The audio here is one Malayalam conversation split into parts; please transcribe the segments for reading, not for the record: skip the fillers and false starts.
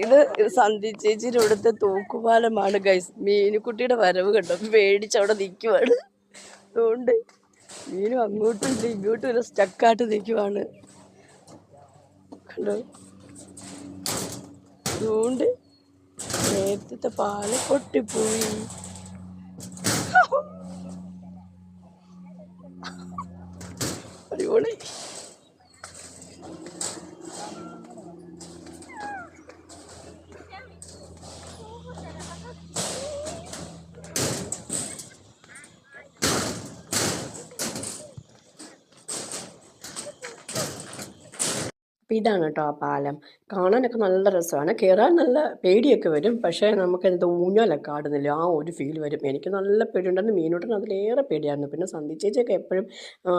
ഇത് സന്ധി ചേച്ചിയുടെ ഇവിടുത്തെ തൂക്കുപാലമാണ് ഗൈസ്. മീനുക്കുട്ടിയുടെ വരവ് കണ്ടോ, പേടിച്ച് അവിടെ നിൽക്കുവാണ്. അതുകൊണ്ട് മീനും അങ്ങോട്ടും ഇല്ല ഇങ്ങോട്ടും ഇല്ല, സ്റ്റക്കായിട്ട് നിൽക്കുവാണ് കണ്ടോ. അതുകൊണ്ട് നേരത്തെ പാല് പൊട്ടിപ്പോയി. അടിപൊളി. അപ്പോൾ ഇതാണ് കേട്ടോ ആ പാലം. കാണാനൊക്കെ നല്ല രസമാണ്, കയറാൻ നല്ല പേടിയൊക്കെ വരും. പക്ഷേ നമുക്ക് എന്താ ഊഞ്ഞാലൊക്കെ ആടുന്നില്ല ആ ഒരു ഫീൽ വരും. എനിക്ക് നല്ല പേടിയുണ്ടായിരുന്നു, മീനൂട്ടിന് അതിലേറെ പേടിയായിരുന്നു. പിന്നെ സന്ധി ചേച്ചിയൊക്കെ എപ്പോഴും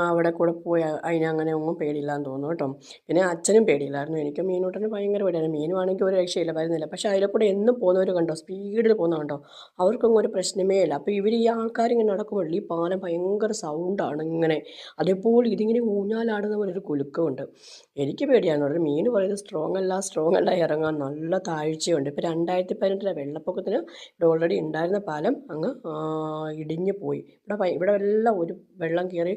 അവിടെ കൂടെ പോയി അതിനങ്ങനെ ഒന്നും പേടിയില്ലാന്ന് തോന്നുന്നു കേട്ടോ. പിന്നെ അച്ഛനും പേടിയില്ലായിരുന്നു. എനിക്ക് മീനൂട്ടിന് ഭയങ്കര പേടിയായിരുന്നു. മീനുവാണെങ്കിൽ ഒരു രക്ഷയില്ല, വരുന്നില്ല. പക്ഷേ അതിലെ കൂടെ എന്നും പോകുന്നവർ കണ്ടോ, സ്പീഡിൽ പോകുന്ന കണ്ടോ, അവർക്കൊന്നും ഒരു പ്രശ്നമേ ഇല്ല. അപ്പോൾ ഇവർ ഈ ആൾക്കാരിങ്ങനെ നടക്കുമ്പോൾ ഈ പാലം ഭയങ്കര സൗണ്ടാണ് ഇങ്ങനെ. അതേപോലെ ഇതിങ്ങനെ ഊഞ്ഞാലാടുന്ന പോലെ ഒരു കുലുക്കമുണ്ട്. എനിക്ക് പേടിയാണ്. ഒരു മീൻ പറയുന്നത് സ്ട്രോങ് അല്ല, ഇറങ്ങാൻ നല്ല താഴ്ചയുണ്ട്. ഇപ്പോൾ 2018 വെള്ളപ്പൊക്കത്തിന് ഇവിടെ ഓൾറെഡി ഉണ്ടായിരുന്ന പാലം അങ്ങ് ഇടിഞ്ഞു പോയി. ഇവിടെ എല്ലാം ഒരു വെള്ളം കയറി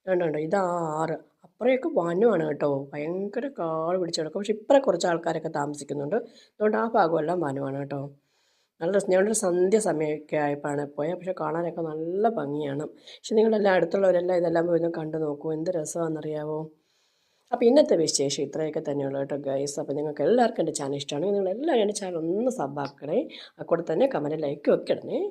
കണ്ടോ. ഇതാ ആറ്, അപ്പുറയൊക്കെ വനമാണ് കേട്ടോ, ഭയങ്കര കാട് പിടിച്ച് കിടക്കും. പക്ഷെ ഇപ്പുറം കുറച്ച് ആൾക്കാരൊക്കെ താമസിക്കുന്നുണ്ട്. അതുകൊണ്ട് ആ ഭാഗമെല്ലാം വനമാണ് കേട്ടോ. നല്ല രസം. ഞങ്ങളുടെ സന്ധ്യ സമയമൊക്കെ ആയപ്പോഴാണ് പോയത്. പക്ഷെ കാണാനൊക്കെ നല്ല ഭംഗിയാണ്. പക്ഷെ നിങ്ങളെല്ലാം അടുത്തുള്ളവരെല്ലാം ഇതെല്ലാം പോയി ഒന്ന് കണ്ടു നോക്കൂ, എന്ത് രസമാണെന്നറിയാവോ. അപ്പോൾ ഇന്നത്തെ വിശേഷം ഇത്രയൊക്കെ തന്നെയുള്ളൂ കേട്ടോ ഗൈസ്. അപ്പോൾ നിങ്ങൾക്ക് എല്ലാവർക്കും എൻ്റെ ചാനൽ ഇഷ്ടമാണെങ്കിൽ നിങ്ങളെല്ലാവരും എൻ്റെ ചാനൽ ഒന്ന് സബ്ബാക്കണേ. കൂടെ തന്നെ കമൻറ്റ് ലൈക്ക് ഒക്കെ ഇടണേ.